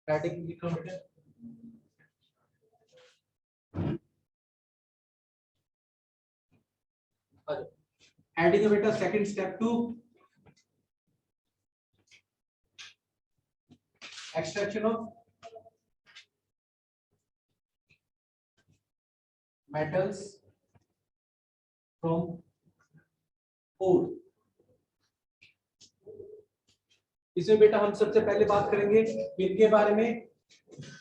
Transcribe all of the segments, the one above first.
Heading लिखो बेटा। Heading है बेटा second step 2 extraction of metals from ore. इसमें बेटा हम सबसे पहले बात करेंगे इनके बारे में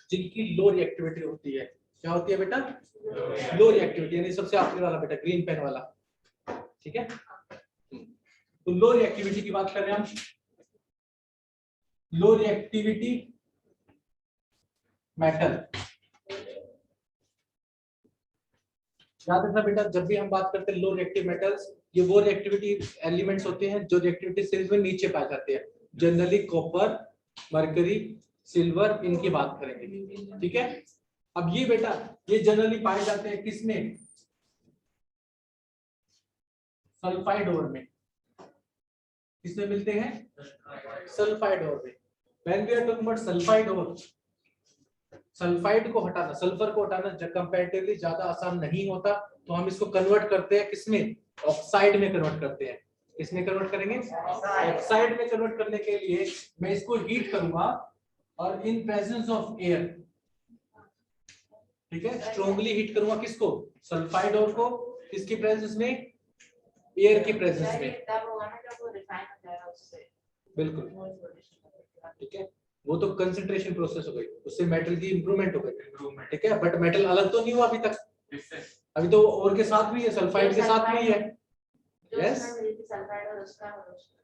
जिनकी लो रिएक्टिविटी होती है। क्या होती है बेटा? लो रिएक्टिविटी, यानी सबसे आखिरी वाला बेटा ग्रीन पेन वाला, ठीक है। तो लो रिएक्टिविटी की बात कर रहे हैं हम। लो रिएक्टिविटी मेटल, याद रखना बेटा जब भी हम बात करते हैं लो रिएक्टिव मेटल्स, ये वो रिएक्टिविटी एलिमेंट्स होते हैं जो रिएक्टिविटी सीरीज में नीचे पाए जाते हैं। जनरली कॉपर, मरकरी, सिल्वर, इनकी बात करेंगे, ठीक है। अब ये बेटा ये जनरली पाए जाते हैं किसमें? सल्फाइड ओर में। किसमें मिलते हैं? सल्फाइड ओर में। When we are talking about sulphide ore, sulphide को हटाना, सल्फर को हटाना कंपैरेटिवली ज्यादा आसान नहीं होता, तो हम इसको कन्वर्ट करते हैं किसमें? ऑक्साइड में कन्वर्ट करते हैं। किसमें कन्वर्ट करेंगे? ऑक्साइड में कन्वर्ट करने के लिए मैं इसको हीट करूंगा और इन प्रेजेंस ऑफ एयर, ठीक है, स्ट्रांगली हीट करूंगा। किसको? सल्फाइड ओर को। किसकी प्रेजेंस में? एयर की प्रेजेंस में। बिल्कुल, ठीक है। वो तो कंसंट्रेशन प्रोसेस हो गई, उससे मेटल की इंप्रूवमेंट हो गई, ठीक है। बट मेटल अलग तो नहीं हुआ अभी तक, अभी तो और के साथ भी है, सल्फाइड के साथ भी है। यस,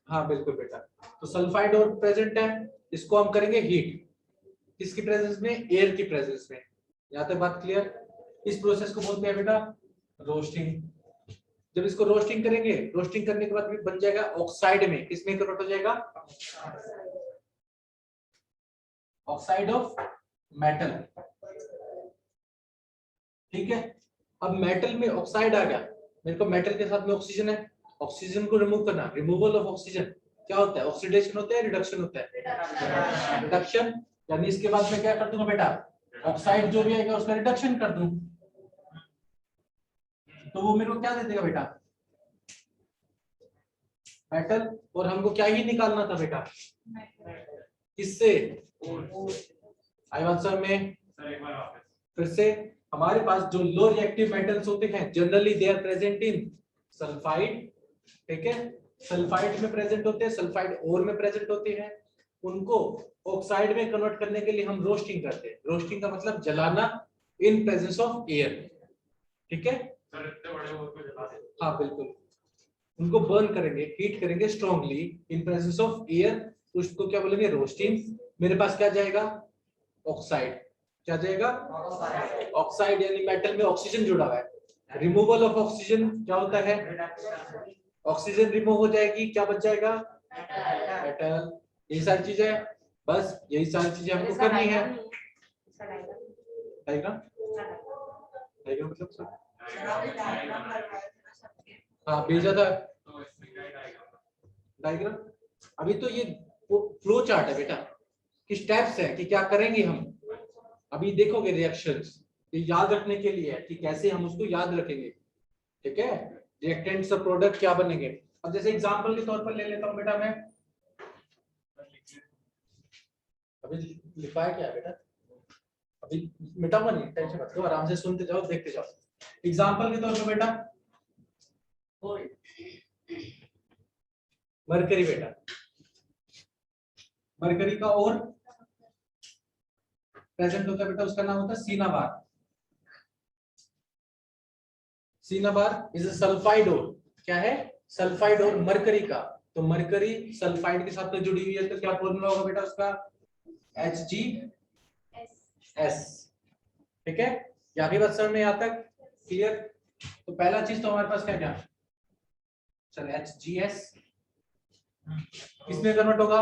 हाँ बिल्कुल बेटा। तो सल्फाइड और प्रेजेंट है, इसको हम करेंगे हीट। किसकी प्रेजेंस में? एयर की प्रेजेंस में। यहाँ तक बात क्लियर? इस प्रोसेस को बोलते हैं बेटा रोस्टिंग। जब इसको रोस्टिंग करेंगे, रोस्टिंग करने के बाद भी बन जाएगा ऑक्साइड में। किसमें कन्वर्ट हो जाएगा? ऑक्साइड ऑफ मेटल, ठीक है। अब मेटल में ऑक्साइड आ गया, मेरे को मेटल के साथ में ऑक्सीजन है, ऑक्सीजन को रिमूव करना। रिमूवल ऑफ ऑक्सीजन क्या होता है? ऑक्सीडेशन होता है, रिडक्शन होता है? रिडक्शन, यानी इसके बाद मैं क्या कर दूंगा बेटा? ऑक्साइड जो भी आएगा उसका रिडक्शन कर दूं, तो वो मेरे को क्या दे देगा बेटा? मेटल। और हमको क्या ही निकालना था बेटा? किससे? आई आंसर में फिर से हमारे पास जो लो रिएक्टिव मेटल्स होते हैं generally they are present in sulphide, ठीक है। सल्फाइड में प्रेजेंट होते हैं, सल्फाइड ओर में प्रेजेंट होते हैं। उनको ऑक्साइड में कन्वर्ट करने के लिए हम रोस्टिंग करते हैं। रोस्टिंग का मतलब जलाना इन प्रेजेंस ऑफ एयर, ठीक है। हाँ बिल्कुल, उनको बर्न करेंगे, हीट करेंगे strongly in presence of air, उसको क्या बोलेंगे? रोस्टिंग। मेरे पास क्या जाएगा? ऑक्साइड। क्या जाएगा? ऑक्साइड, यानी मेटल में ऑक्सीजन जुड़ा हुआ है। रिमूवल ऑफ ऑक्सीजन क्या होता है? ऑक्सीजन रिमूव हो जाएगी, क्या बच जाएगा? मेटल। यही सारी चीजें, बस यही सारी चीजें हमको करनी है। डायग्राम, डायग्राम मतलब सर हाँ भेजा था डायग्राम। अभी तो ये फ्लो चार्ट है बेटा, कि स्टेप्स है कि क्या करेंगे हम। अभी देखोगे रिएक्शंस, ये याद रखने के लिए है कि कैसे हम उसको याद रखेंगे, ठीक है। रिएक्टेंट्स और प्रोडक्ट क्या बनेंगे। अब जैसे एग्जांपल के तौर पर ले लेता हूं बेटा मैं, अभी लिखवाया क्या है बेटा? अभी मिटाऊंगा नहीं, टेंशन मत लो, आराम से सुनते जाओ, देखते जाओ। एग्जांपल के तौर पर बेटा मरकरी बेटा, मरकरी का और प्रेजेंट होता है बेटा, उसका नाम होता है सीनाबार। सीनाबार इज अ सल्फाइड ओर। क्या है? सल्फाइड ओर मरकरी का। तो मरकरी सल्फाइड के साथ में जुड़ी हुई है, तो क्या फॉर्मूला होगा बेटा उसका? HgS, ठीक है। यहाँ की बात समझ में यहाँ तक क्लियर? तो पहला चीज तो हमारे पास क्या क्या चल HgS किसमें कन्वर्ट होगा?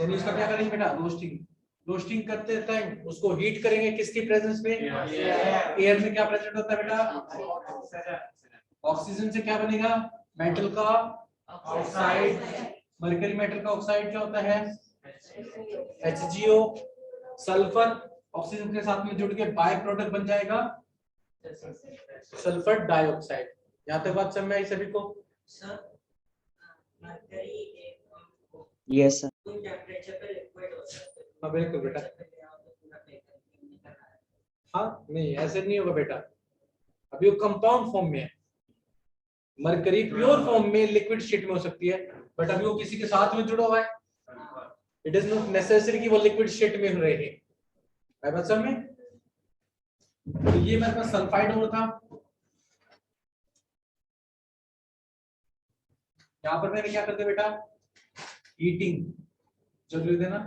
यानी उसका क्या करेंगे बेटा? रोस्टिंग। रोस्टिंग करते टाइम उसको हीट करेंगे, किसकी प्रेजेंस में? एयर में क्या प्रेजेंट होता है बेटा? ऑक्सीजन से क्या बनेगा? मेटल का ऑक्साइड। मरकरी मेटल का ऑक्साइड क्या होता है? HgO। सल्फर ऑक्सीजन के साथ में जुड़ के बाय प्रोडक्ट बन जाएगा सल्फर डाइऑक्साइड। यहाँ तक बात समझ में आई सभी को? Yes sir. हाँ बिल्कुल बेटा। हाँ नहीं ऐसे नहीं होगा बेटा, अभी वो कंपाउंड फॉर्म में है। मरकरी प्योर फॉर्म में लिक्विड स्टेट में हो सकती है, बट अभी वो किसी के साथ में जुड़ा हुआ है। इट इज नॉट नेसेसरी कि वो लिक्विड स्टेट में रहे। है बात समझ में? तो ये मेरे पास सल्फाइड और था, यहाँ पर मैंने क्या करते बेटा, हीटिंग जरूरी देना।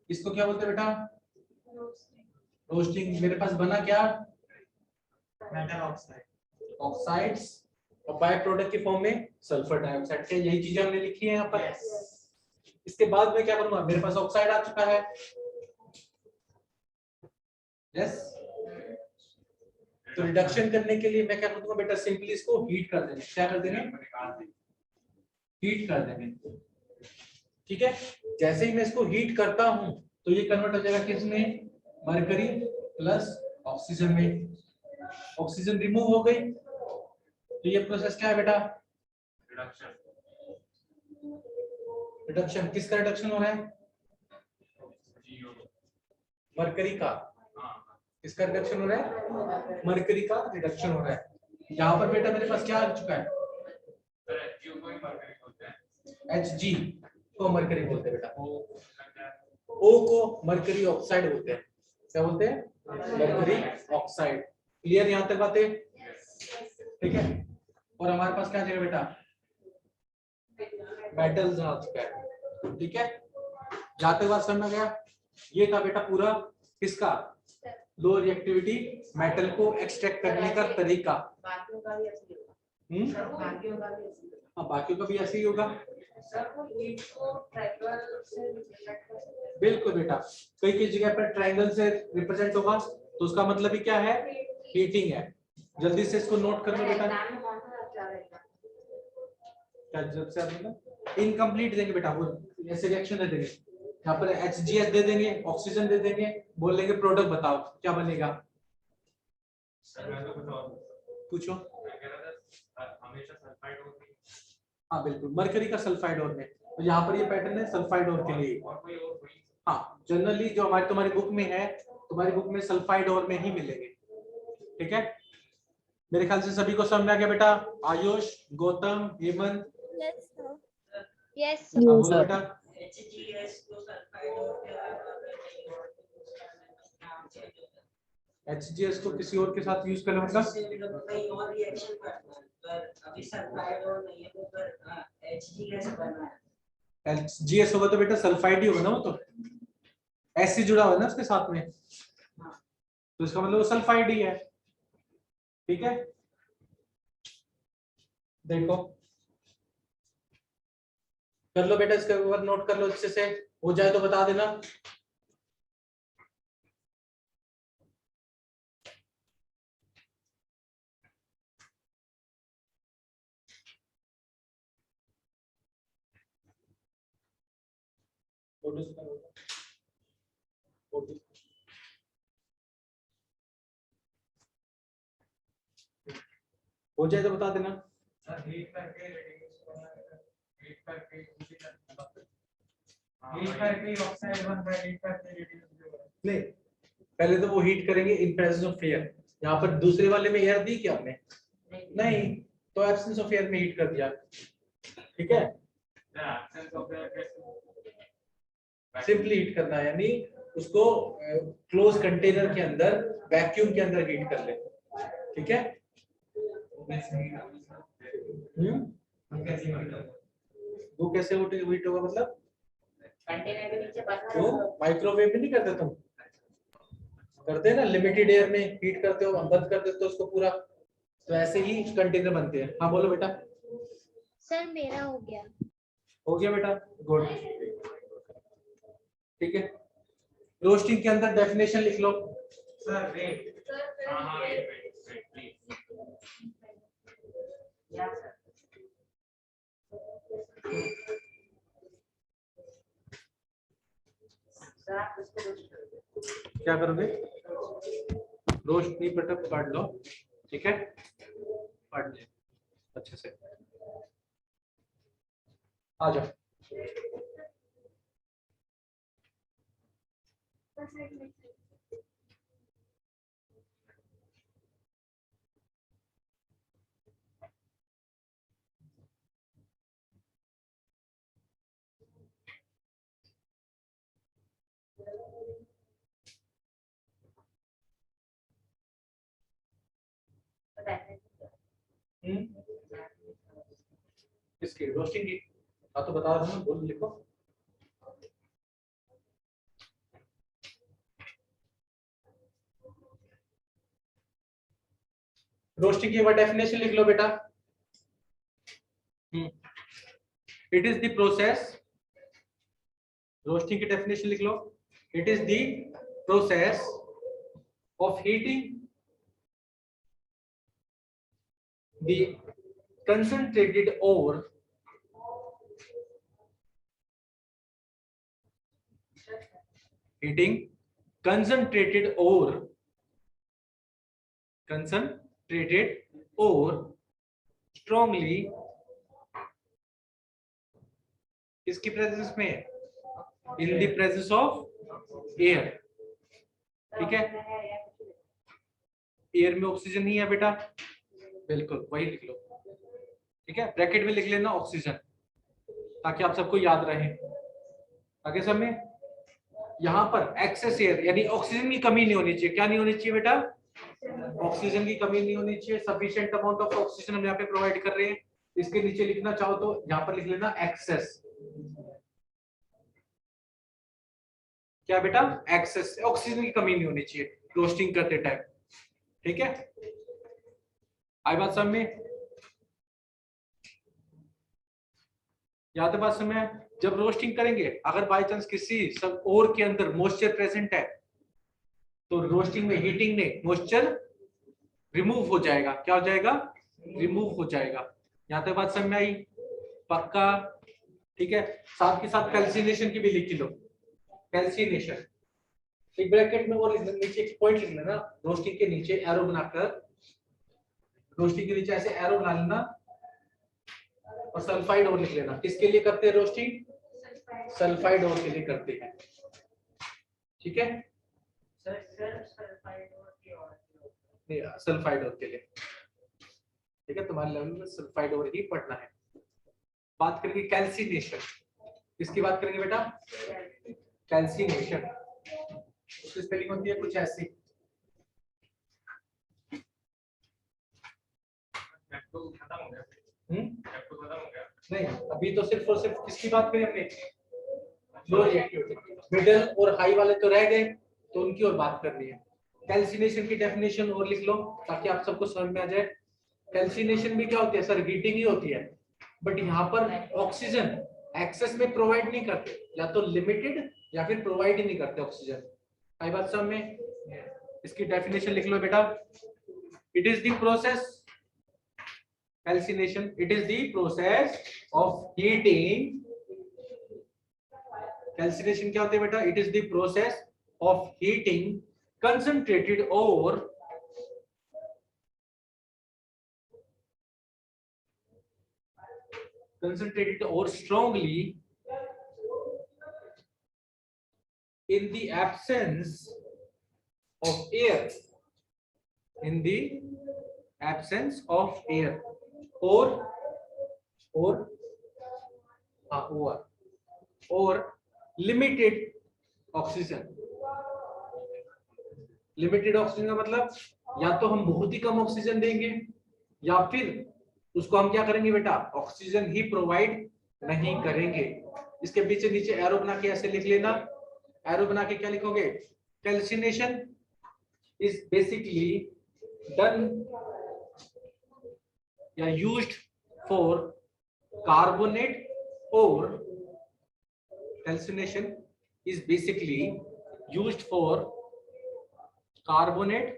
इसको क्या बोलते बेटा? रोस्टिंग। मेरे पास बना क्या? मेटल ऑक्साइड, ऑक्साइड्स और बाय प्रोडक्ट के फॉर्म में सल्फर डाइऑक्साइड के। यही चीजें हमने लिखी है यहाँ पर। इसके बाद में क्या करूंगा, मेरे पास ऑक्साइड आ चुका है। यस, तो रिडक्शन करने के लिए मैं क्या करूंगा बेटा, सिंपली इसको हीट कर देंगे। क्या कर देंगे? हीट कर देंगे। ठीक है, जैसे ही मैं इसको हीट करता हूं तो ये कन्वर्ट हो जाएगा किसमें? मरकरी प्लस ऑक्सीजन में। ऑक्सीजन रिमूव हो गई, तो ये प्रोसेस क्या है बेटा? रिडक्शन। रिडक्शन किसका रिडक्शन हो रहा है? मरकरी का। किसका रिडक्शन हो रहा है? मरकरी का रिडक्शन हो रहा है। यहाँ पर बेटा मेरे पास क्या आ चुका है? Hg को मरकरी बोलते हैं बेटा, O को मरकरी ऑक्साइड बोलते हैं। क्या बोलते हैं? Mercury oxide. क्लियर यहाँ तक बातें? ठीक है, और हमारे पास क्या जगह बेटा? मेटल्स आ चुका है। ठीक है, जहां तक बात समझ में गया? ये था बेटा पूरा किसका? लो रिएक्टिविटी मेटल को एक्सट्रैक्ट करने का तरीका। बाकियों का भी ऐसे ही होगा। हाँ बाकियों का भी ऐसे ही होगा। बिल्कुल बेटा, कई कई जगह पर ट्रायंगल से रिप्रेजेंट होगा, तो उसका मतलब ही क्या है? हीटिंग है। जल्दी से इसको नोट कर लो बेटा। क्या जब से आप इनकम्प्लीट देंगे बेटा, वो ऐसे रिएक्शन दे देंगे। यहाँ पर HGS दे देंगे, ऑक्सीजन दे देंगे, बोल देंगे प्रोडक्ट बताओ क्या बनेगा। पूछो। हमेशा सल्फाइड होती है। हाँ बिल्कुल, मरकरी का सल्फाइड और में, तो यहाँ पर ये पैटर्न है सल्फाइड और के लिए। हाँ जनरली जो हमारी तुम्हारी बुक में है, तुम्हारी बुक में सल्फाइड और में ही मिलेंगे। ठीक है, मेरे ख्याल से सभी को समझ में आ गया बेटा? आयुष, गौतम, हेमंत? यस हाँ बोलो बेटा। HGS को किसी और के साथ यूज करना मतलब HGS होगा तो बेटा सल्फाइड ही होगा ना, वो तो ऐसे जुड़ा हुआ है ना उसके साथ में, तो इसका मतलब वो सल्फाइड ही है। ठीक है, देखो कर लो बेटा, इसके ऊपर नोट कर लो अच्छे से, हो जाए तो बता देना। हो जाए तो बता देना। नहीं, पहले तो वो हीट करेंगे इन प्रेजेंस ऑफ एयर। यहाँ पर दूसरे वाले में एयर दी क्या हमने? नहीं, तो एब्सेंस ऑफ एयर में हीट कर दिया। ठीक है, सिंपली हीट करना है, यानी उसको क्लोज कंटेनर के अंदर वैक्यूम के अंदर हीट कर ले। ठीक है, वो कैसे हीट होगा मतलब? कंटेनर के नीचे तो माइक्रोवेव में नहीं करते तुम? करते हैं ना, लिमिटेड एयर में हीट करते हो, बंद कर देते हो उसको पूरा, तो ऐसे ही कंटेनर बनते हैं। हाँ बोलो बेटा। सर मेरा हो गया। हो गया बेटा, गुड। ठीक है, रोस्टिंग के अंदर डेफिनेशन लिख लो। सर वेट, सर आप इसको रोस्ट कर दो। क्या करोगे? रोशनी पटक काट लो, ठीक है, काट ले अच्छे से। आ जाओ। किसकी? रोस्टिंग की? हाँ तो बता दो, बोल लिखो। रोस्टिंग की एक बार डेफिनेशन लिख लो बेटा। It is the process, roasting की डेफिनेशन लिख लो। It is the process of heating the concentrated ore heating concentrated ore strongly किसकी प्रेजेंस में? In the presence of air, ठीक है। एयर में ऑक्सीजन नहीं है बेटा, बिल्कुल वही लिख लो, ठीक है। ब्रैकेट में लिख लेना ऑक्सीजन, ताकि आप सबको याद रहे। आगे सब में यहाँ पर एक्सेस एयर यानी ऑक्सीजन की कमी नहीं होनी चाहिए। क्या नहीं होनी चाहिए बेटा? ऑक्सीजन की कमी नहीं होनी चाहिए। सफिशिएंट अमाउंट ऑफ ऑक्सीजन हम यहाँ पे प्रोवाइड कर रहे हैं। इसके नीचे लिखना चाहो तो यहाँ पर लिख लेना एक्सेस। क्या बेटा? एक्सेस, ऑक्सीजन की कमी नहीं होनी चाहिए रोस्टिंग करते टाइम, ठीक है। आई बात समझ में? यहाँ तो बात समझ में। जब रोस्टिंग करेंगे, अगर बाय चांस किसी सब ओर के अंदर मॉइस्चर प्रेजेंट है, तो रोस्टिंग में हीटिंग में मॉइस्चर रिमूव हो जाएगा। क्या हो जाएगा? रिमूव हो जाएगा। यहाँ तक बात समझ में आई? पक्का, ठीक है। साथ के साथ कैल्सिनेशन की भी लिख लो। कैल्सिनेशन एक ब्रैकेट में और नीचे एक पॉइंट लिख लेना, रोस्टिंग के नीचे एरो बनाकर, रोस्टिंग के नीचे ऐसे एरो बना लेना और सल्फाइड और लिख लेना। किसके लिए करते हैं रोस्टिंग? सल्फाइड और के लिए करते हैं, ठीक है। सल्फाइड और के लिए, ठीक है। तुम्हारे लेवल में सल्फाइड और ही पढ़ना है। बात करेंगे कैल्सिनेशन। किसकी बात करेंगे बेटा? कैल्सिनेशन। उसकी स्पेलिंग होती है कुछ ऐसी। खत्म हो गया? नहीं, अभी तो सिर्फ और सिर्फ किसकी बात करें हमने? लो रिएक्टिविटी। मिडिल और हाई वाले तो रह गए, तो उनकी और बात करनी है। कैल्सिनेशन की डेफिनेशन और लिख लो, ताकि आप सबको समझ में आ जाए। कैल्सिनेशन भी क्या होती है सर? हीटिंग ही होती है, बट यहाँ पर ऑक्सीजन एक्सेस में प्रोवाइड नहीं करते, या तो लिमिटेड या फिर प्रोवाइड ही नहीं करते ऑक्सीजन। आई बात समझ में? इसकी डेफिनेशन लिख लो बेटा। It is the process, calcination, it is the process of heating। calcination क्या होती है बेटा? it is the process of heating concentrated ore strongly in the absence of air, in the absence of air or limited oxygen। Limited oxygen का मतलब या तो हम बहुत ही कम ऑक्सीजन देंगे, या फिर उसको हम क्या करेंगे बेटा? ऑक्सीजन ही प्रोवाइड नहीं करेंगे। इसके पीछे नीचे एरो बना के ऐसे लिख लेना। एरो बना के क्या लिखोगे? कैल्सिनेशन इज बेसिकली डन या used for carbonate or calcination is basically used for carbonate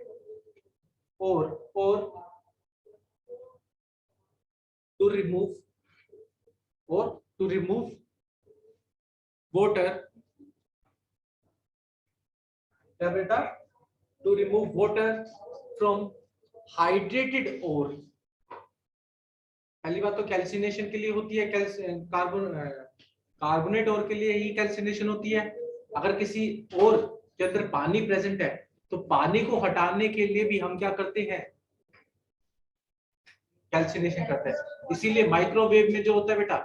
or to remove water क्या बेटा? To remove water from hydrated ore. पहली बात तो कैल्सिनेशन के लिए होती है, कार्बोनेट ओर के लिए ही कैल्सिनेशन होती है। अगर किसी ओर के अंदर पानी प्रेजेंट है तो पानी को हटाने के लिए भी हम क्या करते हैं? कैल्सिनेशन करते हैं। इसीलिए माइक्रोवेव में जो होता है बेटा,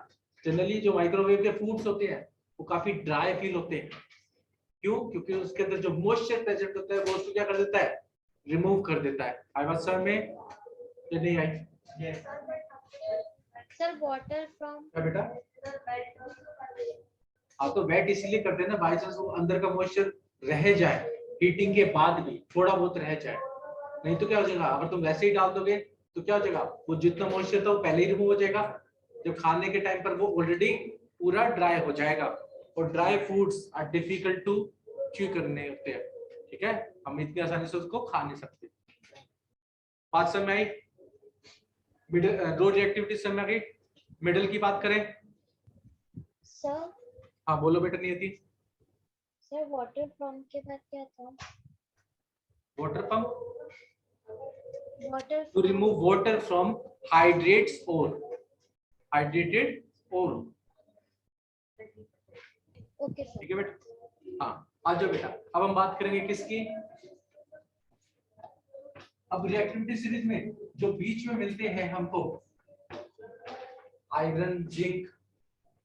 जनरली जो माइक्रोवेव के फूड्स होते हैं वो काफी ड्राई फील होते हैं। क्यों? क्योंकि उसके अंदर जो मॉइस्चर प्रेजेंट होता है वो उसको क्या कर देता है? रिमूव कर देता है। आई बात समझ में ये नहीं आई? Sir water from. क्या बेटा? हाँ तो वेट इसलिए करते हैं ना, बाई चांस वो अंदर का मॉइस्चर रह जाए, हीटिंग के बाद भी थोड़ा बहुत रह जाए। नहीं तो क्या हो जाएगा, अगर तुम वैसे ही डाल दोगे तो क्या हो जाएगा, वो जितना मॉइस्चर था वो पहले ही रिमूव हो जाएगा। जब खाने के टाइम पर वो ऑलरेडी पूरा ड्राई हो जाएगा। और dry foods are difficult to chew करने होते हैं, ठीक है? हम इतनी आसानी से उसको खा नहीं सकते। बात समझ में आई? मिडिल दो रिएक्टिविटी समझ में आ गई। मिडिल की बात करें। सर हाँ बोलो बेटा नियति। सर वाटर फ्रॉम के बाद क्या था? Water pump water to remove water from hydrates ore, hydrated ore। Okay sir. ठीक है बेटा? हाँ आ जाओ बेटा, अब हम बात करेंगे किसकी? अब रिएक्टिविटी सीरीज में जो बीच में मिलते हैं हमको, आयरन जिंक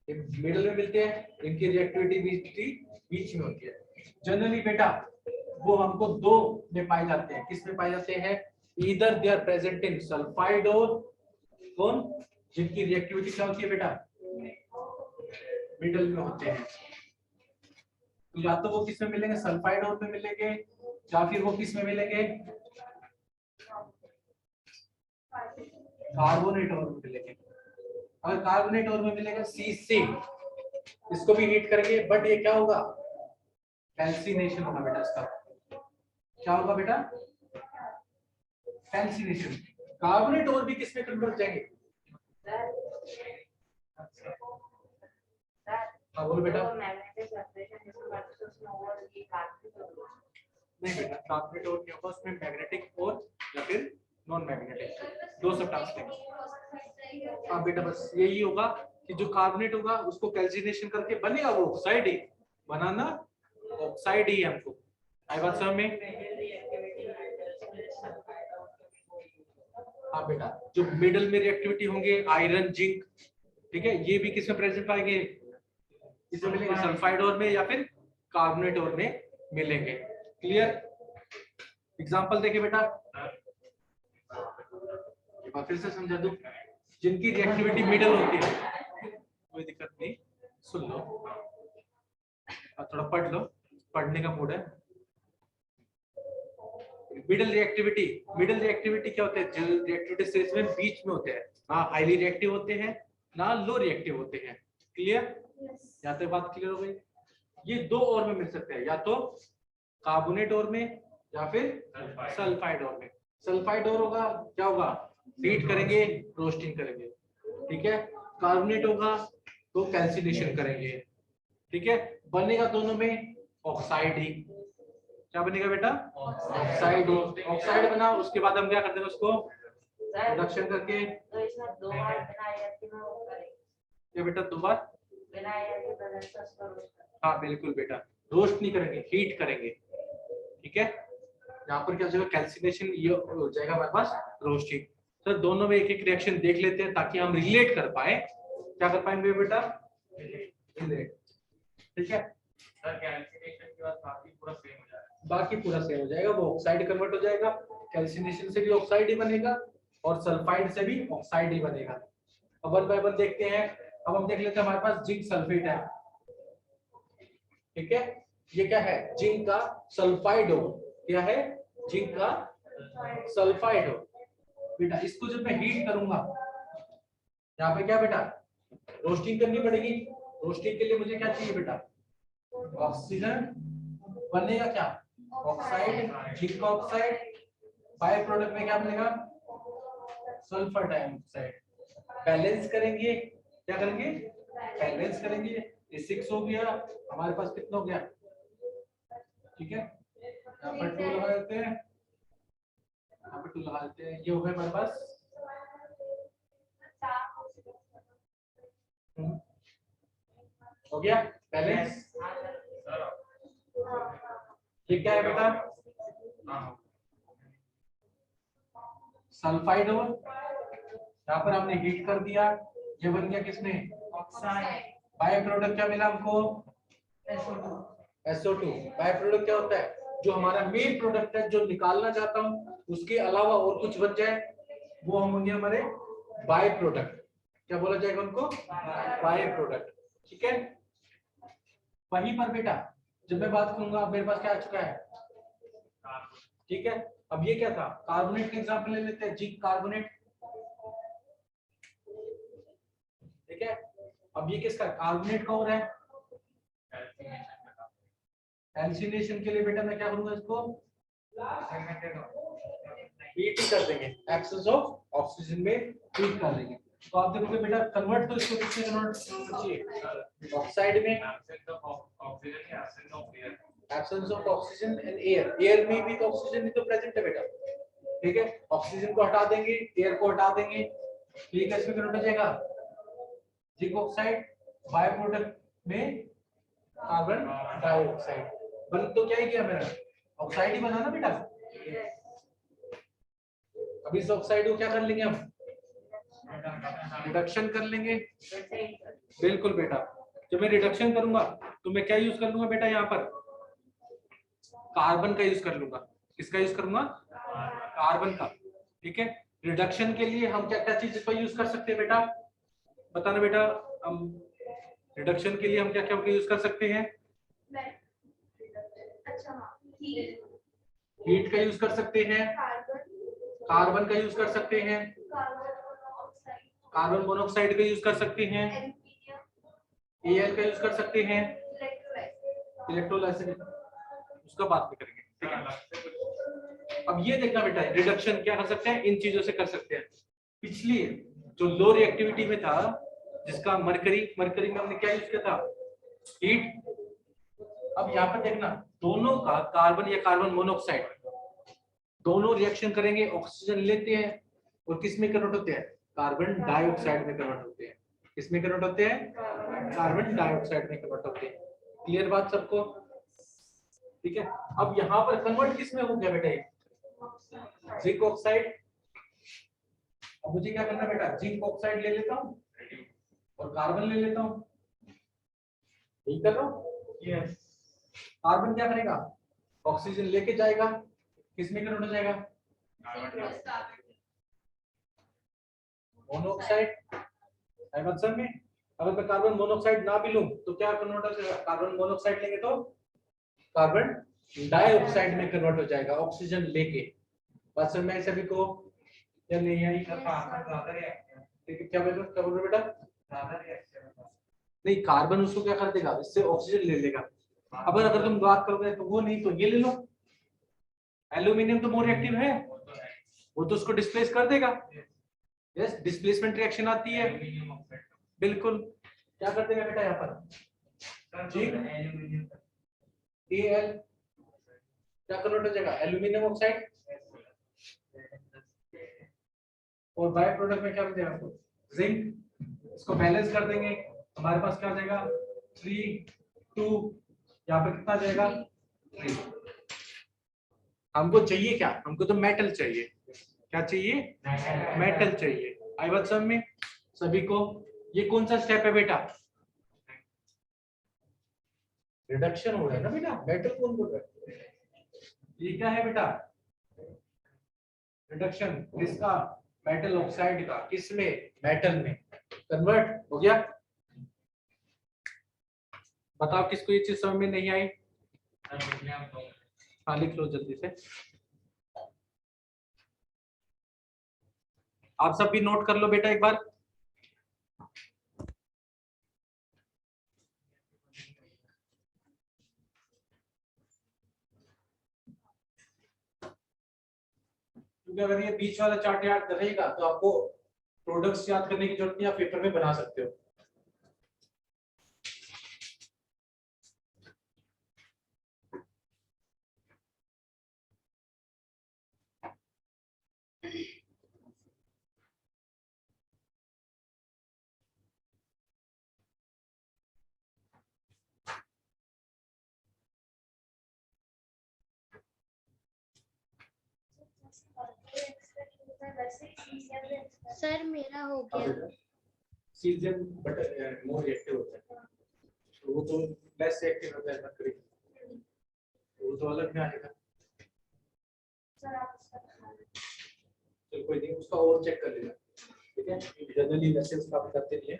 मिडल में मिलते हैं, इनकी रिएक्टिविटी बीच में होती है। जनरली बेटा वो हमको दो में पाए जाते हैं। किस में पाए जाते हैं? Either they are present in sulphide और कौन, जिनकी रिएक्टिविटी क्या होती है बेटा? मिडल में होते हैं। तो या तो वो किस में मिलेंगे? सल्फाइड और में मिलेंगे, या फिर वो किस में मिलेंगे? कार्बोनेट और में मिलेंगे। अगर कार्बोनेट और में मिलेगा Cc, इसको भी हीट करेंगे, बट ये क्या होगा? कैल्सिनेशन होगा बेटा इसका। क्या होगा बेटा? कैल्सिनेशन। कार्बोनेट और भी किस में कन्वर्ट जाएंगे? हाँ बोलो बेटा। नहीं बेटा, कार्बोनेट और क्या होगा उसमें? मैग्नेटिक और या फिर नॉन मैग्नेटिक, दो सब टास्क हैं। हाँ बेटा बस यही होगा कि जो कार्बोनेट होगा उसको कैल्सिनेशन करके बनेगा वो ऑक्साइड ही, बनाना ऑक्साइड ही हमको। आई बात समझ में? हाँ बेटा, जो मिडल में रिएक्टिविटी होंगे आयरन जिंक, ठीक है, ये भी किसमें प्रेजेंट पाएंगे? इसमें मिलेंगे सल्फाइड और में या फिर कार्बोनेट और में मिलेंगे। क्लियर? एग्जांपल देखिए बेटा, एक बार फिर से समझा दूं। जिनकी रिएक्टिविटी मिडल होती है, कोई दिक्कत नहीं, सुन लो, थोड़ा पढ़ लो, पढ़ने का मूड है। मिडल रिएक्टिविटी क्या होते हैं? जो रिएक्टिविटी स्टेज में बीच में होते हैं, ना हाईली रिएक्टिव होते हैं ना लो रिएक्टिव होते हैं। क्लियर? यहाँ तक बात क्लियर हो गई? ये दो और में मिल सकते हैं, या तो कार्बोनेट और में या फिर सल्फाइड और में। सल्फाइड और होगा क्या होगा? हीट करेंगे, रोस्टिंग करेंगे, ठीक है। कार्बोनेट होगा तो कैल्सिनेशन करेंगे, ठीक है। बनेगा दोनों में ऑक्साइड ही। क्या बनेगा बेटा? ऑक्साइड। ऑक्साइड बना, उसके बाद हम क्या करते हैं उसको रिडक्शन करके, तो इसमें दो बार बिना आयत के मैं वो करेंगे। ये बेटा दो बार बिना आयत के प्रेजेंस का उसका रोस्ट करेंगे। हाँ बिल्कुल बेटा, रोस्ट नहीं करेंगे, हीट करेंगे, ठीक है। यहाँ पर क्या हो जाएगा? कैल्सिनेशन ये हो जाएगा हमारे पास रोस्टिंग। सर दोनों में एक एक रिएक्शन देख लेते हैं ताकि हम रिलेट कर पाए। क्या कर पाएंगे बेटा? रिलेट, ठीक है। सर कैल्सिनेशन के बाद बाकी पूरा सेम हो जाएगा। बाकी पूरा सेम हो जाएगा, वो ऑक्साइड कन्वर्ट हो जाएगा। कैल्सिनेशन से भी ऑक्साइड ही बनेगा और सल्फाइड से भी ऑक्साइड ही बनेगा। अब वन बाय वन देखते हैं। अब हम देख लेते हैं, हमारे पास जिंक सल्फेट है, ठीक है। ये क्या है? जिंक का सल्फाइड हो। क्या है? जिंक का सल्फाइड हो। बेटा इसको जब मैं हीट करूंगा, यहाँ पे क्या बेटा? रोस्टिंग करनी पड़ेगी। रोस्टिंग के लिए मुझे क्या चाहिए बेटा? ऑक्सीजन। बनेगा क्या? Oxide, zinc oxide. By product में क्या बनेगा? Sulphur dioxide. बैलेंस करेंगे, क्या करेंगे? बैलेंस करेंगे। ये 6 हो गया, हमारे पास कितना हो गया? ठीक है, यहाँ पर 2 लगा देते हैं, यहाँ पर 2 लगा देते हैं। ये हो गया हमारे पास। हो गया बैलेंस। ये क्या है बेटा? सल्फाइड हो, यहाँ पर हमने हीट कर दिया, ये बन गया किसने? ऑक्साइड। बाय प्रोडक्ट क्या मिला हमको? SO2। बाय प्रोडक्ट क्या होता है? जो हमारा मेन प्रोडक्ट है, जो निकालना चाहता हूँ, उसके अलावा और कुछ बच जाए, वो हम होंगे हमारे बाय प्रोडक्ट। क्या बोला जाएगा उनको? By product. ठीक है, वहीं पर बेटा जब मैं बात करूंगा, अब मेरे पास क्या आ चुका है? ठीक है, अब ये क्या था? कार्बोनेट का एग्जांपल ले लेते हैं, जिंक कार्बोनेट। ठीक है, अब ये किसका? कार्बोनेट का हो रहा है। एल्सिनेशन के लिए बेटा मैं क्या करूंगा? इसको हीट कर देंगे, एक्सेस ऑफ ऑक्सीजन में हीट कर देंगे। तो आप देखोगे बेटा कन्वर्ट तो इसको किससे कन्वर्ट चाहिए? ऑक्साइड में। Absence of oxygen and air. Air में भी तो ऑक्सीजन ही तो प्रेजेंट है बेटा। ठीक है, ऑक्सीजन को हटा देंगे, एयर को हटा देंगे, ठीक है, इसमें क्या हो जाएगा? Zinc oxide. बाय प्रोडक्ट में कार्बन डाइऑक्साइड बन तो क्या ही किया मेरा? ऑक्साइड ही बना ना बेटा। अभी इस ऑक्साइड को क्या कर लेंगे हम? रिडक्शन कर लेंगे। बिल्कुल बेटा, जब मैं रिडक्शन करूंगा तो मैं क्या यूज कर लूंगा बेटा? यहाँ पर कार्बन का यूज कर लूंगा। किसका यूज करूंगा? कार्बन का। ठीक है, रिडक्शन के लिए हम क्या क्या चीज इसका यूज कर सकते हैं बेटा? बताना बेटा। हम रिडक्शन के लिए हम क्या क्या यूज कर सकते हैं? हीट का यूज कर सकते हैं, कार्बन का यूज कर सकते हैं, कार्बन मोनोऑक्साइड का यूज कर सकते हैं, एल का यूज कर सकते हैं, इलेक्ट्रोलाइसिस उसका बात में करेंगे। ठीक है, अब ये देखना बेटा, रिडक्शन क्या कर सकते हैं? इन चीजों से कर सकते हैं। पिछली जो लो रिएक्टिविटी में था, जिसका मरकरी में हमने क्या यूज किया था? हीट। अब यहाँ पर देखना, दोनों का कार्बन या कार्बन मोनोऑक्साइड दोनों रिएक्शन करेंगे, ऑक्सीजन लेते हैं और किस में कन्वर्ट होते हैं? कार्बन डाइऑक्साइड में कन्वर्ट होते हैं। किस में कन्वर्ट होते हैं? कार्बन डाइऑक्साइड में कन्वर्ट होते हैं। क्लियर बात सबको? ठीक है, अब यहाँ पर कन्वर्ट किस में हो गया बेटा? Zinc oxide. अब मुझे क्या करना बेटा? जिंक ऑक्साइड ले लेता हूँ और कार्बन ले लेता हूँ। ठीक कर रहा हूँ? यस। कार्बन क्या करेगा? ऑक्सीजन लेके जाएगा, किसमें कन्वर्ट हो जाएगा? मोनोऑक्साइड। आइसोमर में अगर मैं कार्बन मोनोऑक्साइड ना भी लूं तो क्या कन्वर्ट हो जाएगा? कार्बन मोनोऑक्साइड लेंगे तो कार्बन डाइऑक्साइड में कन्वर्ट हो जाएगा, ऑक्सीजन लेके। बात समझ में आई सभी को या नहीं आई? ठीक है, क्या बोल रहे हो बेटा? नहीं, कार्बन उसको क्या कर देगा? इससे ऑक्सीजन ले लेगा। अब अगर तुम बात करोगे तो वो नहीं तो ये ले लो। एल्यूमिनियम तो मोर एक्टिव है, वो तो उसको डिस्प्लेस कर देगा। यस, डिस्प्लेसमेंट रिएक्शन आती है। बिल्कुल, क्या कर देगा बेटा यहाँ पर? जिंक Al क्या कन्वर्ट हो जाएगा? Aluminium oxide. और बाय प्रोडक्ट में क्या मिलेगा आपको? जिंक। इसको बैलेंस कर देंगे, हमारे पास क्या आ जाएगा? 3 2। यहाँ पर कितना आ जाएगा? 3। हमको चाहिए क्या? हमको तो मेटल चाहिए। क्या चाहिए? मेटल चाहिए। आई बात समझ में सभी को? ये कौन सा स्टेप है बेटा? रिडक्शन हो रहा है ना बेटा। मेटल कौन बोल रहा है? ये क्या है बेटा? रिडक्शन किसका? मेटल ऑक्साइड का। किसमें? मेटल में कन्वर्ट हो गया। बताओ किसको ये चीज समझ में नहीं आई? हाँ, लिख लो जल्दी से। आप सब भी नोट कर लो बेटा एक बार। क्योंकि अगर ये बीच वाला चार्ट याद रहेगा तो आपको प्रोडक्ट्स याद करने की जरूरत नहीं, आप पेपर में बना सकते हो। सर मेरा हो गया। सीजन बट मोर रिएक्टिव होता है, तो वो तो लेस रिएक्टिव होता है मरकरी, वो तो अलग में आएगा। तो कोई नहीं, उसका और चेक कर लेना, ठीक है। जनरली वैसे उसका आप करते नहीं है,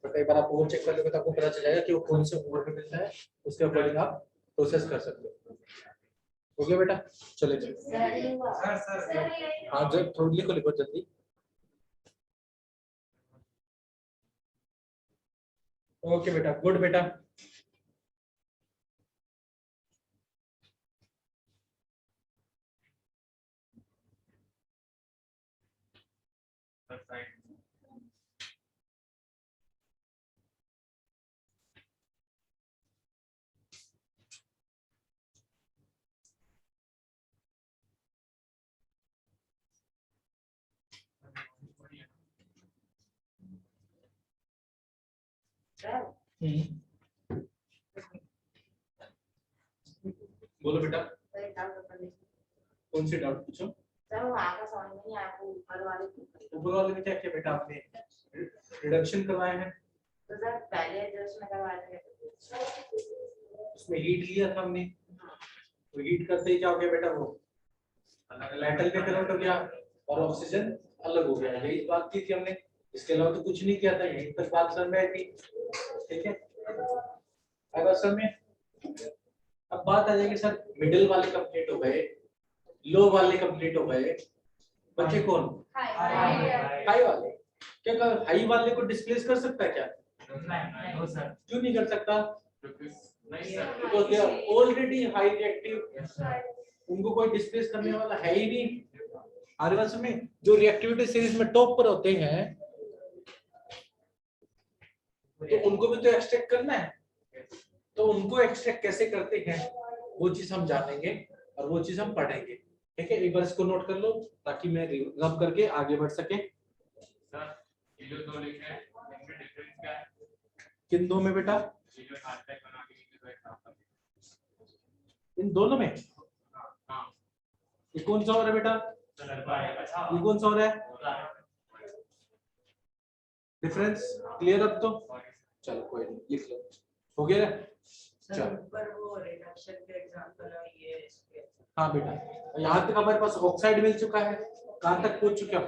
बट एक बार आप और चेक कर लोगे तो आपको पता चल जाएगा कि वो कौन से ओवर में मिलता है, उसके अकॉर्डिंग आप प्रोसेस कर सकते हो। हो गया बेटा, चले हाँ जब थोड़ी लिखो लिखो जल्दी। ओके बेटा, गुड बेटा। बोलो बेटा, कौन सी डाउट पूछो। ऊपर वाले में क्या किया बेटा आपने, रिडक्शन करवाए हैं, उसमें हीट लिया था हमने, तो हीट करते ही क्या हो गया बेटा, वो मेटल में कन्वर्ट हो गया और ऑक्सीजन अलग हो गया। यही बात की थी हमने, इसके अलावा तो कुछ नहीं किया था, यही तक बात समझ में आई थी, ठीक है। अब असल में अब बात आ जाएगी सर, मिडिल वाले कंप्लीट हो गए, लो वाले कंप्लीट हो गए, बच्चे कौन, हाई वाले। क्या हाई वाले को डिस्प्लेस कर सकता है क्या, नहीं सर, क्यों नहीं कर सकता, नहीं sir, because they are already high reactive, उनको कोई डिस्प्लेस करने वाला है ही नहीं। हर वर्ष में जो रिएक्टिविटी सीरीज में टॉप पर होते हैं, तो उनको भी तो एक्सट्रैक्ट करना है, तो उनको एक्सट्रैक्ट कैसे करते हैं वो चीज हम जानेंगे और वो चीज हम पढ़ेंगे, ठीक है। एक बार इसको नोट कर लो ताकि मैं रब करके आगे बढ़ सके। सर ये जो दो लिखे हैं इनमें डिफरेंस क्या है, किन दो में बेटा, ये जो हार्ट बना के लिखे तो एग्जांपल, इन दोनों में, हां ये कौन सा हो रहा है बेटा, अच्छा ये कौन सा हो रहा है, डिफरेंस क्लियर अब तो, चलो कोई नहीं लिख लो, हो गया। सर ऊपर वो रिडक्शन के एग्जांपल है ये इसके। हाँ बेटा, यहाँ तक हमारे पास ऑक्साइड मिल चुका है, कहाँ तक पहुंच चुके हो,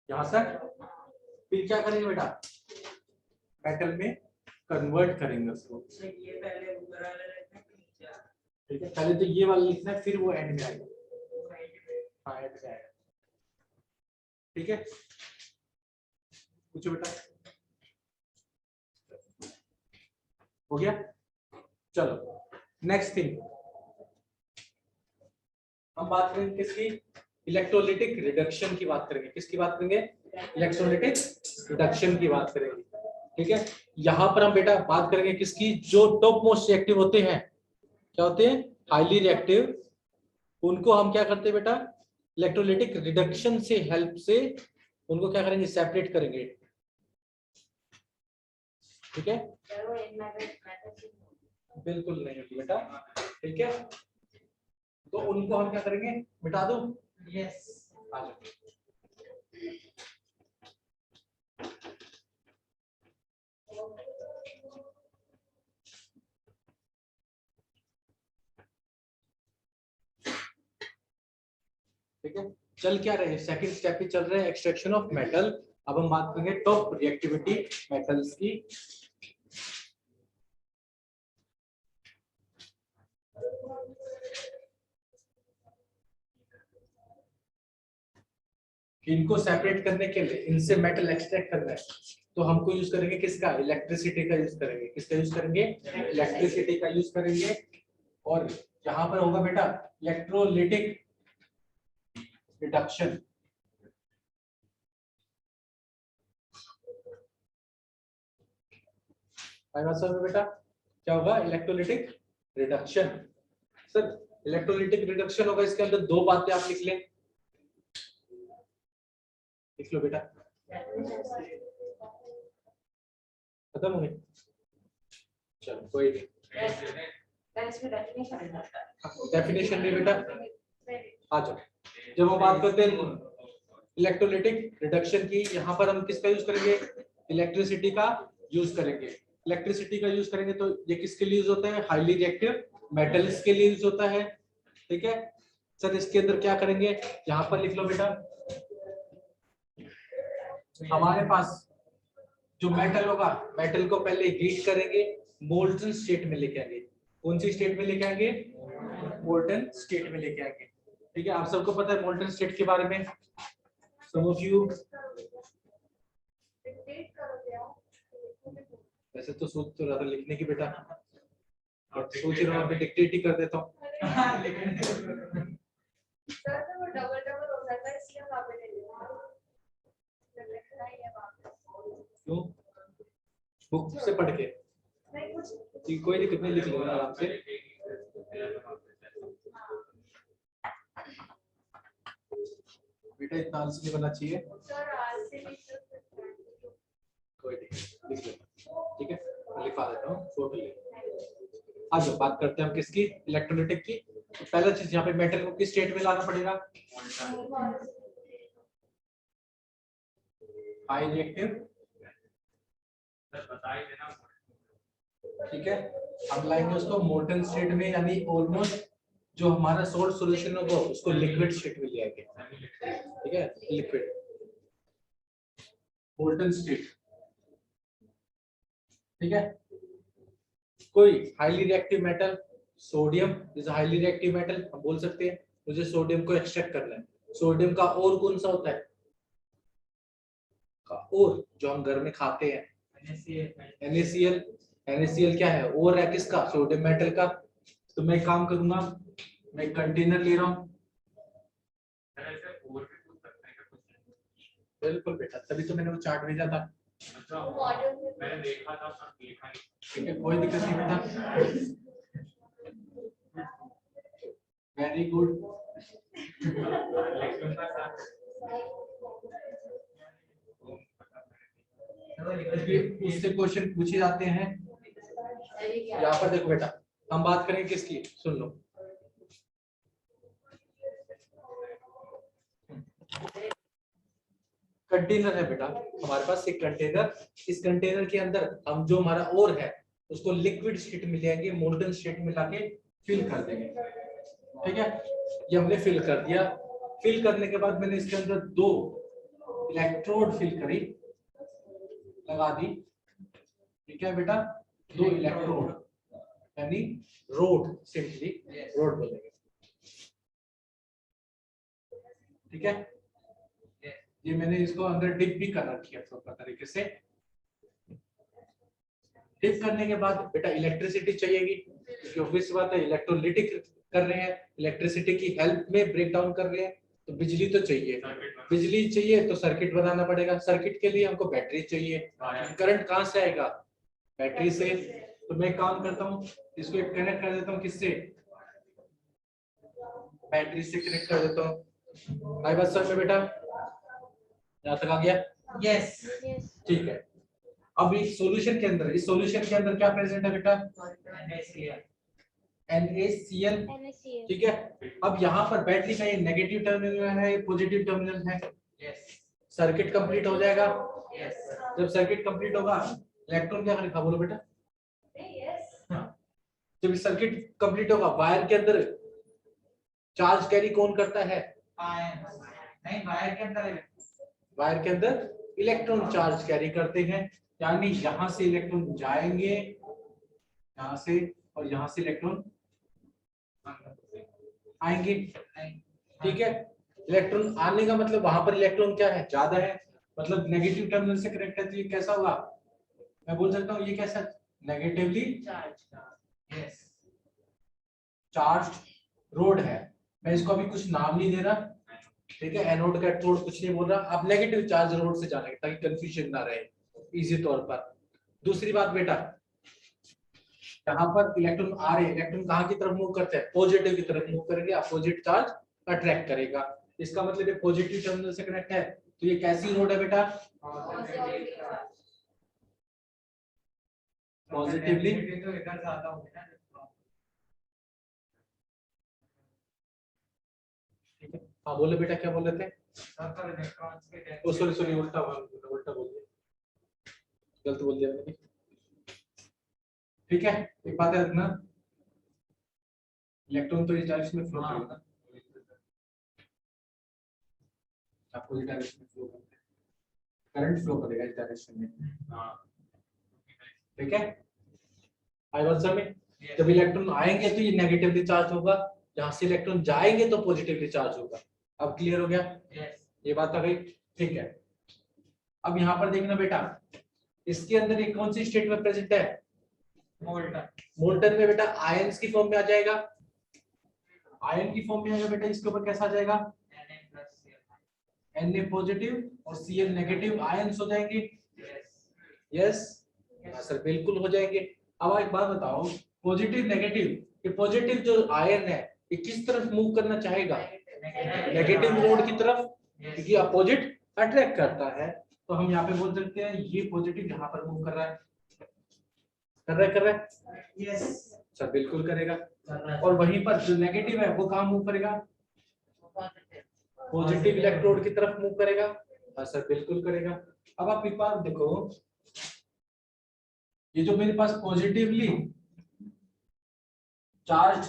यहाँ तक। फिर क्या करेंगे बेटा, मेटल में कन्वर्ट करेंगे उसको, ये पहले ऊपर वाला लिखना है नीचे, ठीक है। पहले तो ये वाला लिखना है, फिर वो एंड में आएगा, हाँ एंड में आएगा, ठीक है। पूछो बेटा, हो गया। चलो नेक्स्ट थिंग, हम बात करेंगे किसकी, इलेक्ट्रोलिटिक रिडक्शन की बात करेंगे। किसकी बात करेंगे, इलेक्ट्रोलिटिक रिडक्शन की बात करेंगे, ठीक है। यहां पर हम बेटा बात करेंगे किसकी, जो टॉप मोस्ट रिएक्टिव होते हैं, क्या होते हैं, हाईली रिएक्टिव, उनको हम क्या करते हैं बेटा, इलेक्ट्रोलिटिक रिडक्शन से हेल्प से उनको क्या करेंगे, सेपरेट करेंगे, ठीक है। सर वो एक मैटर बिल्कुल नहीं होती बेटा, ठीक है। तो उनको हम क्या करेंगे, मिटा दो, यस आ जाओ। ठीक है, चल क्या रहे, सेकंड स्टेप ही चल रहे हैं, एक्सट्रैक्शन ऑफ मेटल। अब हम बात करेंगे टॉप रिएक्टिविटी मेटल्स की। इनको सेपरेट करने के लिए, इनसे मेटल एक्सट्रैक्ट करना है, तो हमको यूज करेंगे किसका, इलेक्ट्रिसिटी का यूज करेंगे। किसका यूज करेंगे, इलेक्ट्रिसिटी का यूज करेंगे। और यहाँ पर होगा बेटा इलेक्ट्रोलिटिक रिडक्शन, में बेटा क्या होगा, electrolytic reduction. Sir electrolytic reduction होगा, इसके अंदर दो बातें आप लिख लें, लिख लो बेटा, खत्म हो गई, चलो कोई नहीं। इसमें डेफिनेशन है। डेफिनेशन भी बेटा आ जाओ, जब हम बात करते हैं इलेक्ट्रोलाइटिक रिडक्शन की, यहाँ पर हम किसका यूज करेंगे? इलेक्ट्रिसिटी का यूज करेंगे। इलेक्ट्रिसिटी का यूज करेंगे तो ये किसके लिए यूज होता है? हाईली रिएक्टिव मेटल्स के लिए यूज होता है। ठीक है सर, इसके अंदर क्या करेंगे? यहाँ पर लिख लो बेटा, हमारे पास जो मेटल होगा, मेटल को पहले हीट करेंगे, मोल्टन स्टेट में लेके आएंगे। कौन सी स्टेट में लेके आएंगे? मोल्टन स्टेट में लेके आएंगे। ठीक है, आप सबको पता है मोल्टन स्टेट के बारे में? सम ऑफ यू वैसे तो सोच तो रहा था लिखने की बेटा, और सोच रहा हूँ डिक्टेट ही कर देता हूँ। सर तो वो डबल डबल हो जाता है, इसलिए वहाँ पे ले लिया। क्यों? बुक से पढ़ के? नहीं कुछ ठीक, कोई दिक्कत नहीं, लिख लूंगा आराम से। बेटा इतना आलसी नहीं बनना चाहिए। सर आज से भी कोई दिक्कत, लिख लो। ठीक है, मैं लिखवा देता हूँ, फोटो ले। आज बात करते हैं हम किसकी? इलेक्ट्रोलाइटिक की। तो पहला चीज यहाँ पे मेटल को किस स्टेट में लाना पड़ेगा? High reactive. ठीक है, अब लाएंगे उसको मोल्टन स्टेट में, यानी ऑलमोस्ट जो हमारा सोल्ट सॉल्यूशन होगा उसको लिक्विड स्टेट में ले आएंगे। ठीक है, लिक्विड मोल्टन स्टेट। ठीक है, कोई highly reactive metal, sodium is highly reactive metal, हम बोल सकते हैं मुझे सोडियम को एक्सट्रैक्ट करना है। सोडियम का और कौन सा होता है? और जो हम घर में खाते हैं NaCl। NaCl क्या है? और है किसका? सोडियम मेटल का। तो मैं काम करूंगा, मैं कंटेनर ले रहा हूँ। बिल्कुल बेटा, तभी तो मैंने वो चार्ट भेजा था। मैंने देखा था पर लिखा नहीं। ठीक है, कोई दिक्कत नहीं बेटा, वेरी गुड। उससे क्वेश्चन पूछे जाते हैं। यहाँ पर देखो बेटा, हम बात करेंगे किसकी, सुन लो। कंटेनर है बेटा हमारे पास, एक कंटेनर। इस कंटेनर के अंदर हम जो हमारा ओर है उसको लिक्विड स्टेट में ले आएंगे, मोल्टन स्टेट में लाके फिल कर देंगे। ठीक है, ये हमने फिल कर दिया। फिल करने के बाद मैंने इसके अंदर 2 इलेक्ट्रोड फिल करी, लगा दी। ठीक है बेटा, 2 इलेक्ट्रोड यानी रोड, सिंपली रोड बोलेंगे। ठीक है, ये मैंने इसको अंदर डिप भी कर रखी है प्रॉपर तरीके से। डिप करने के बाद बेटा इलेक्ट्रिसिटी चाहिएगी, क्योंकि ऑब्वियस बात है इलेक्ट्रोलाइटिक कर रहे हैं, इलेक्ट्रिसिटी की हेल्प में ब्रेक डाउन कर रहे हैं, तो बिजली तो चाहिए। बिजली चाहिए तो सर्किट बनाना पड़ेगा, सर्किट के लिए हमको बैटरी चाहिए। करंट कहाँ से आएगा? बैटरी से। तो मैं काम करता हूँ, इसको कनेक्ट कर देता हूँ, किससे? बैटरी से कनेक्ट कर देता हूँ। आई बात समझ में बेटा? यहाँ तक आ गया? यस ठीक है, अब इस सॉल्यूशन के अंदर, इस सॉल्यूशन के अंदर क्या प्रेजेंट है बेटा? NaCl। NaCl। ठीक है, अब यहाँ पर बैटरी का ये नेगेटिव टर्मिनल है, ये पॉजिटिव टर्मिनल है। सर्किट कंप्लीट हो जाएगा। जब सर्किट कंप्लीट होगा इलेक्ट्रॉन क्या करेगा? बोलो बेटा। हाँ। जब सर्किट कंप्लीट होगा, वायर के अंदर चार्ज कैरी कौन करता है? नहीं, वायर के अंदर, वायर के अंदर इलेक्ट्रॉन चार्ज कैरी करते हैं, यानी यहाँ से इलेक्ट्रॉन जाएंगे, यहाँ से, और यहाँ से इलेक्ट्रॉन आएंगे। ठीक है, इलेक्ट्रॉन आने का मतलब वहां पर इलेक्ट्रॉन क्या है? ज्यादा है, मतलब नेगेटिव टर्मिनल से कनेक्ट है, तो ये कैसा होगा? मैं बोल सकता हूँ ये कैसा? नेगेटिवली चार्ज रोड है। मैं इसको अभी कुछ नाम नहीं दे रहा, ठीक है, एनोड कैथोड कुछ नहीं बोल रहा, आप नेगेटिव चार्ज रोड से जानेंगे ताकि कंफ्यूजन ना रहे, इजी तौर पर। दूसरी बात बेटा, यहाँ पर इलेक्ट्रॉन आ रहे हैं, इलेक्ट्रॉन कहाँ की तरफ मूव करते हैं? पॉजिटिव की तरफ मूव करेंगे, अपोजिट चार्ज अट्रैक्ट करेगा। इसका मतलब ये पॉजिटिव टर्मिनल से कनेक्ट है, तो ये कैसी रोड है बेटा? पॉजिटिवली। तो इधर से आता होगा ना। ठीक है, हाँ बोले बेटा, क्या बोल रहे थे? सर इलेक्ट्रॉन्स के ओ सॉरी सॉरी, उल्टा उल्टा बोल दिया, गलत बोल दिया मैंने। ठीक है, एक बात है रखना, इलेक्ट्रॉन तो इस डायरेक्शन में फ्लो करेगा, आपको इस डायरेक्शन में फ्लो करना है, करंट फ्लो करेगा इस डायरेक्शन में। हाँ ठीक है, आइवन में जब इलेक्ट्रॉन आएंगे तो ये नेगेटिवली चार्ज होगा, जहां से इलेक्ट्रॉन जाएंगे तो पॉजिटिवली चार्ज होगा। अब क्लियर हो गया? यस ये बात आ गई। ठीक है, अब यहाँ पर देखना बेटा, इसके अंदर एक कौन सी स्टेट में प्रेजेंट है? मोल्टन मोल्टन में बेटा आयंस की फॉर्म में आ जाएगा, आयन की फॉर्म में आएगा बेटा, इसके ऊपर कैसा आ जाएगा? Na पॉजिटिव और Cl नेगेटिव आयंस हो जाएंगे। यस सर, बिल्कुल हो जाएंगे। अब एक बात बताओ, पॉजिटिव नेगेटिव, ये पॉजिटिव जो आयन है ये किस तरफ मूव करना चाहेगा? नेगेटिव मोड की तरफ, क्योंकि अपोजिट अट्रैक्ट करता है। तो हम यहाँ पे बोल सकते हैं ये पॉजिटिव यहाँ पर मूव कर रहा है, कर रहा है। यस सर बिल्कुल करेगा। और वहीं पर जो नेगेटिव है वो कहाँ मूव करेगा? पॉजिटिव इलेक्ट्रोड की तरफ मूव करेगा। हाँ सर बिल्कुल करेगा। अब आप एक बार देखो, ये जो मेरे पास पॉजिटिवली चार्ज